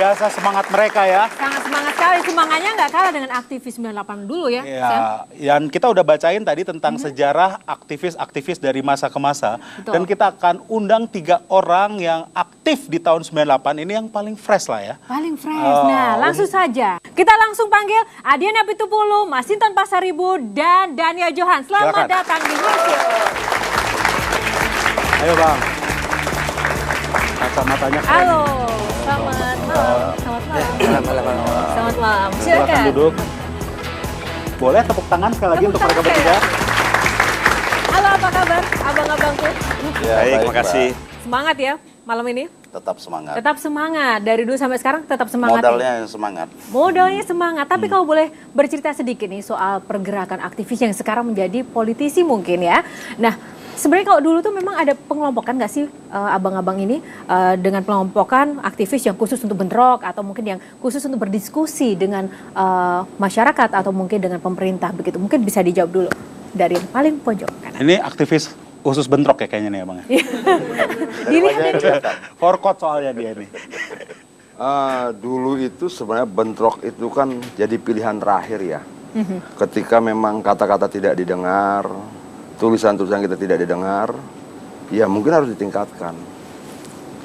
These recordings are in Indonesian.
biasa semangat mereka ya. Sangat semangat sekali. Semangatnya nggak kalah dengan aktivis 98 dulu ya. Iya, dan kita udah bacain tadi tentang sejarah aktivis-aktivis dari masa ke masa. Betul. Dan kita akan undang 3 orang yang aktif di tahun 98 ini yang paling fresh lah ya. Paling fresh. Nah, langsung saja. Kita langsung panggil Adiana Pitupulu, Masinton Pasaribu, dan Daniel Johan. Selamat Silakan. datang di Newsroom. Ayo Bang. Kacamatanya keren. Halo, selamat malam. Selamat malam. Selamat malam. Silakan Silakan. duduk. Boleh tepuk tangan sekali lagi Tepuk untuk mereka tangan bertiga. Halo, apa kabar abang-abangku? Ya, baik, terima kasih. Semangat ya malam ini? Tetap semangat. Tetap semangat. Dari dulu sampai sekarang tetap semangat. Modalnya yang semangat. Modalnya semangat. Tapi kalau boleh bercerita sedikit nih soal pergerakan aktivis yang sekarang menjadi politisi mungkin ya. Nah, sebenarnya kalau dulu tuh memang ada pengelompokan nggak sih abang-abang ini dengan pengelompokan aktivis yang khusus untuk bentrok atau mungkin yang khusus untuk berdiskusi dengan masyarakat atau mungkin dengan pemerintah begitu. Mungkin bisa dijawab dulu dari yang paling pojok kanan. Ini aktivis khusus bentrok ya kayaknya nih ya Bang ya. Forkot soalnya dia nih. Dulu itu sebenarnya bentrok itu kan jadi pilihan terakhir ya. Ketika memang kata-kata tidak didengar, tulisan-tulisan kita tidak didengar, ya mungkin harus ditingkatkan.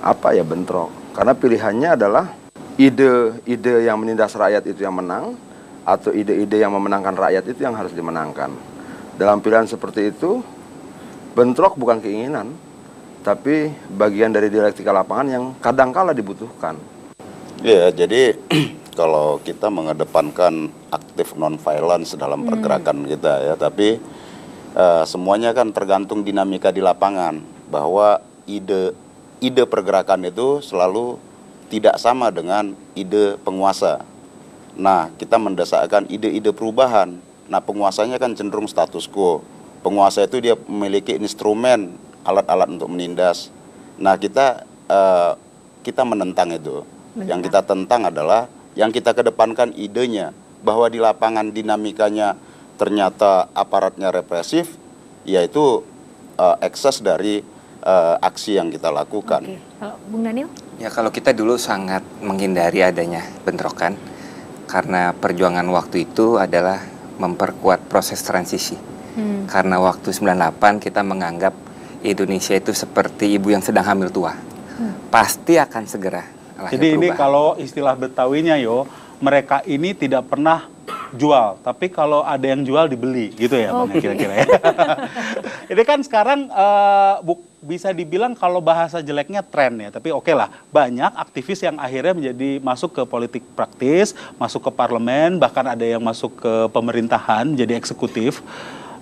Apa ya bentrok? Karena pilihannya adalah ide-ide yang menindas rakyat itu yang menang, atau ide-ide yang memenangkan rakyat itu yang harus dimenangkan. Dalam pilihan seperti itu, bentrok bukan keinginan, tapi bagian dari dialektika lapangan yang kadangkala dibutuhkan. Ya, jadi kalau kita mengedepankan aktif non-violence dalam pergerakan kita ya, tapi semuanya kan tergantung dinamika di lapangan, bahwa ide pergerakan itu selalu tidak sama dengan ide penguasa. Nah, kita mendesakkan ide-ide perubahan. Nah, penguasanya kan cenderung status quo. Penguasa itu dia memiliki instrumen, alat-alat untuk menindas. Nah, kita menentang itu. Yang kita tentang adalah yang kita kedepankan idenya, bahwa di lapangan dinamikanya ternyata aparatnya represif, yaitu ekses dari aksi yang kita lakukan. Oke. Kalau Bung Daniel? Ya, kalau kita dulu sangat menghindari adanya bentrokan, karena perjuangan waktu itu adalah memperkuat proses transisi. Karena waktu 98 kita menganggap Indonesia itu seperti ibu yang sedang hamil tua. Pasti akan segera lahir Jadi ini perubahan. kalau istilah Betawinya mereka ini tidak pernah jual, tapi kalau ada yang jual dibeli, gitu ya Bang, kira-kira ya. Ini kan sekarang bisa dibilang kalau bahasa jeleknya tren ya, tapi oke lah, banyak aktivis yang akhirnya menjadi masuk ke politik praktis, masuk ke parlemen, bahkan ada yang masuk ke pemerintahan, jadi eksekutif.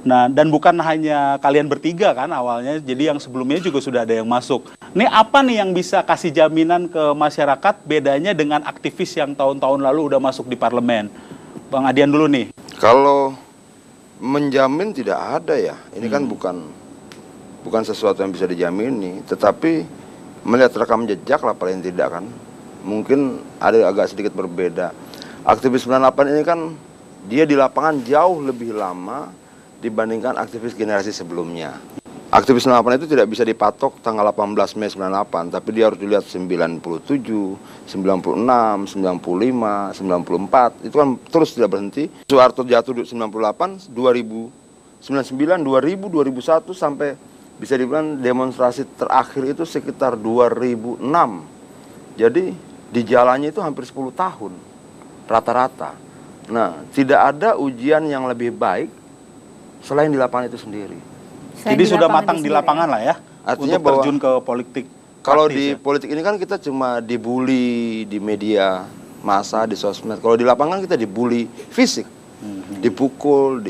Nah, dan bukan hanya kalian bertiga kan awalnya, jadi yang sebelumnya juga sudah ada yang masuk. Ini apa nih yang bisa kasih jaminan ke masyarakat bedanya dengan aktivis yang tahun-tahun lalu udah masuk di parlemen? Bang Adian dulu nih. Kalau menjamin tidak ada ya, ini kan bukan sesuatu yang bisa dijamini, tetapi melihat rekam jejak lah paling tidak kan, mungkin ada agak sedikit berbeda. Aktivis 98 ini kan dia di lapangan jauh lebih lama dibandingkan aktivis generasi sebelumnya. Aktivis 98 itu tidak bisa dipatok tanggal 18 Mei 98, tapi dia harus dilihat 97, 96, 95, 94, itu kan terus tidak berhenti. Soeharto jatuh di 98, 2000, 99, 2000, 2001 sampai bisa dibilang demonstrasi terakhir itu sekitar 2006. Jadi di jalannya itu hampir 10 tahun rata-rata. Nah, tidak ada ujian yang lebih baik selain di lapangan itu sendiri. Jadi sudah matang di lapangan lah ya, Artinya untuk terjun ke politik. Kalau praktis di ya. politik ini kan kita cuma dibully di media massa, di sosmed. Kalau di lapangan kita dibully fisik, dipukul,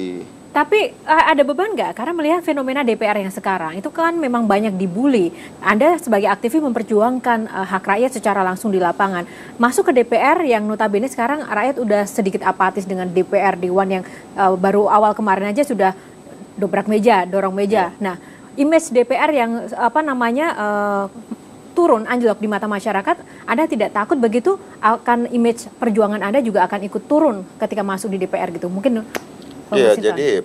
Tapi ada beban nggak? Karena melihat fenomena DPR yang sekarang, itu kan memang banyak dibully. Anda sebagai aktivis memperjuangkan hak rakyat secara langsung di lapangan. Masuk ke DPR yang notabene sekarang rakyat udah sedikit apatis dengan DPR, Dewan yang baru awal kemarin aja sudah dobrak meja, dorong meja. Nah, image DPR yang turun, anjlok di mata masyarakat, Anda tidak takut begitu akan image perjuangan Anda juga akan ikut turun ketika masuk di DPR gitu? Mungkin Iya, jadi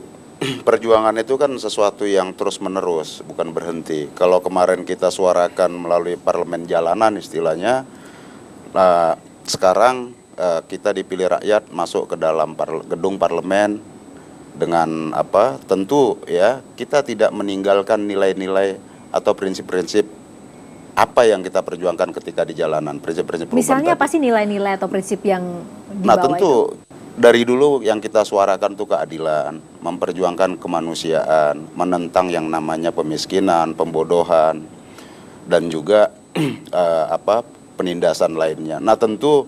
perjuangan itu kan sesuatu yang terus-menerus, bukan berhenti. Kalau kemarin kita suarakan melalui parlemen jalanan istilahnya, sekarang kita dipilih rakyat masuk ke dalam gedung parlemen dengan apa? Tentu ya kita tidak meninggalkan nilai-nilai atau prinsip-prinsip apa yang kita perjuangkan ketika di jalanan, prinsip-prinsip perubahan Misalnya tadi. apa sih nilai-nilai atau prinsip yang dibawa Nah tentu itu? dari dulu yang kita suarakan tuh keadilan, memperjuangkan kemanusiaan, menentang yang namanya pemiskinan, pembodohan, dan juga penindasan lainnya. Nah tentu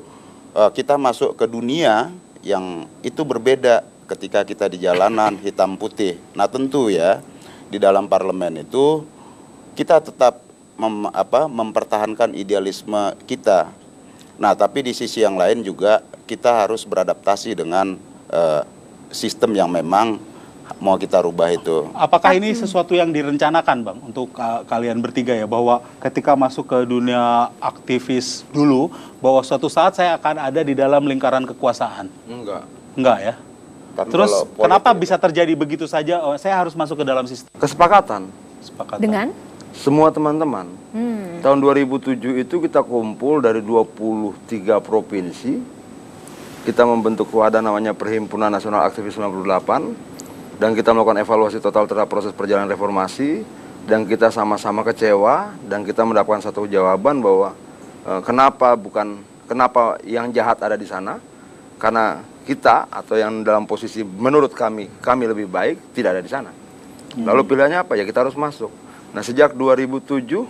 kita masuk ke dunia yang itu berbeda ketika kita di jalanan hitam putih. Nah tentu ya di dalam parlemen itu kita tetap mempertahankan idealisme kita. Nah tapi di sisi yang lain juga kita harus beradaptasi dengan sistem yang memang mau kita rubah itu. Apakah ini sesuatu yang direncanakan, Bang, untuk kalian bertiga ya, bahwa ketika masuk ke dunia aktivis dulu, bahwa suatu saat saya akan ada di dalam lingkaran kekuasaan? Enggak ya? Kan Terus kalau politik- kenapa bisa terjadi begitu saja? Oh, saya harus masuk ke dalam sistem. Kesepakatan Sepakat. Dengan? semua teman-teman. Tahun 2007 itu kita kumpul dari 23 provinsi. Kita membentuk wadah namanya Perhimpunan Nasional Aktivis 98. Dan kita melakukan evaluasi total terhadap proses perjalanan reformasi. Dan kita sama-sama kecewa. Dan kita mendapatkan satu jawaban bahwa kenapa yang jahat ada di sana. Karena kita atau yang dalam posisi menurut kami lebih baik tidak ada di sana. Lalu pilihannya apa? Ya kita harus masuk. Nah sejak 2007,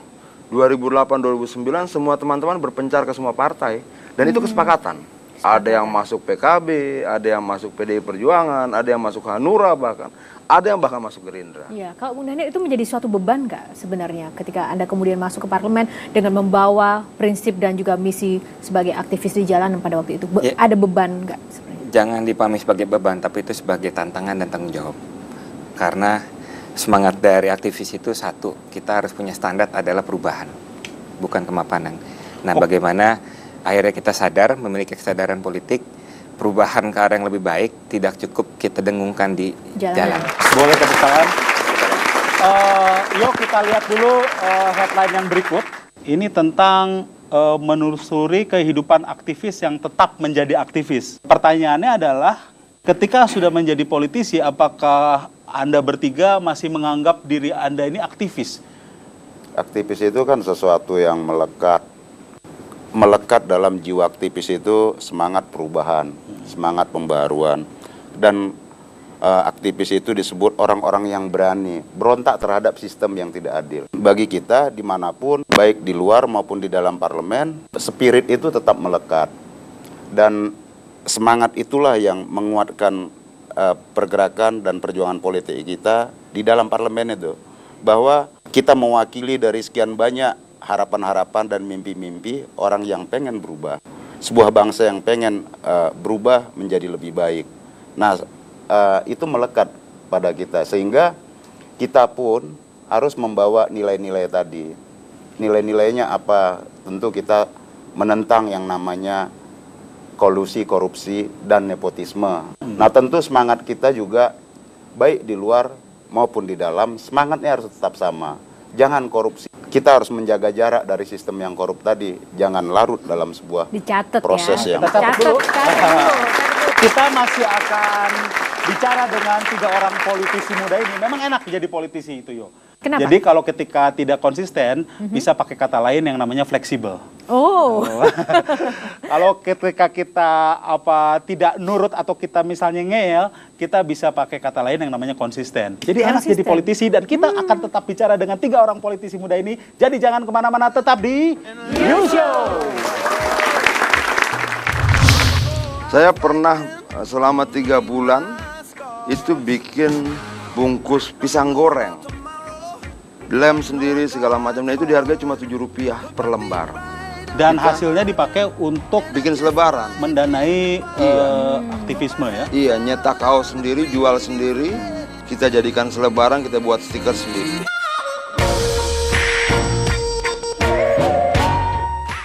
2008, 2009 semua teman-teman berpencar ke semua partai. Dan itu kesepakatan. Ada yang masuk PKB, ada yang masuk PDI Perjuangan, ada yang masuk Hanura bahkan. Ada yang bahkan masuk Gerindra. Iya, kalau Bung Daniel itu menjadi suatu beban nggak sebenarnya ketika Anda kemudian masuk ke parlemen dengan membawa prinsip dan juga misi sebagai aktivis di jalanan pada waktu itu? Ya. Ada beban nggak sebenarnya? Jangan dipahami sebagai beban, tapi itu sebagai tantangan dan tanggung jawab. Karena semangat dari aktivis itu satu, kita harus punya standar adalah perubahan, bukan kemapanan. Nah, bagaimana akhirnya kita sadar, memiliki kesadaran politik, perubahan ke arah yang lebih baik tidak cukup kita dengungkan di jalan. Boleh tepuk tangan? Yuk kita lihat dulu headline yang berikut. Ini tentang menelusuri kehidupan aktivis yang tetap menjadi aktivis. Pertanyaannya adalah, ketika sudah menjadi politisi, apakah Anda bertiga masih menganggap diri Anda ini aktivis? Aktivis itu kan sesuatu yang melekat dalam jiwa aktivis itu semangat perubahan, semangat pembaruan. Dan aktivis itu disebut orang-orang yang berani berontak terhadap sistem yang tidak adil. Bagi kita dimanapun, baik di luar maupun di dalam parlemen, spirit itu tetap melekat. Dan semangat itulah yang menguatkan pergerakan dan perjuangan politik kita di dalam parlemen itu. Bahwa kita mewakili dari sekian banyak harapan-harapan dan mimpi-mimpi orang yang pengen berubah. Sebuah bangsa yang pengen berubah menjadi lebih baik. Nah, itu melekat pada kita. Sehingga kita pun harus membawa nilai-nilai tadi. Nilai-nilainya apa? Tentu kita menentang yang namanya kolusi, korupsi, dan nepotisme. Nah, tentu semangat kita juga baik di luar maupun di dalam, semangatnya harus tetap sama. Jangan korupsi. Kita harus menjaga jarak dari sistem yang korup tadi. Jangan larut dalam sebuah Dicatat proses ya. yang... Kita catat dulu. Catat dulu. Kita masih akan bicara dengan 3 orang politisi muda ini. Memang enak jadi politisi itu, Yo. Kenapa? Jadi kalau ketika tidak konsisten, bisa pakai kata lain yang namanya fleksibel. Oh. Kalau ketika kita tidak nurut atau kita misalnya ngeyel, kita bisa pakai kata lain yang namanya konsisten. Jadi enak jadi Konsisten. politisi, dan kita akan tetap bicara dengan 3 orang politisi muda ini. Jadi jangan kemana-mana, tetap di New Show. Saya pernah selama 3 bulan itu bikin bungkus pisang goreng. Lem sendiri segala macam. Nah itu dihargai cuma Rp7 per lembar. Dan hasilnya dipakai untuk Bikin selebaran. mendanai aktivisme ya. Iya, nyetak kaos sendiri, jual sendiri. Kita jadikan selebaran, kita buat stiker sendiri.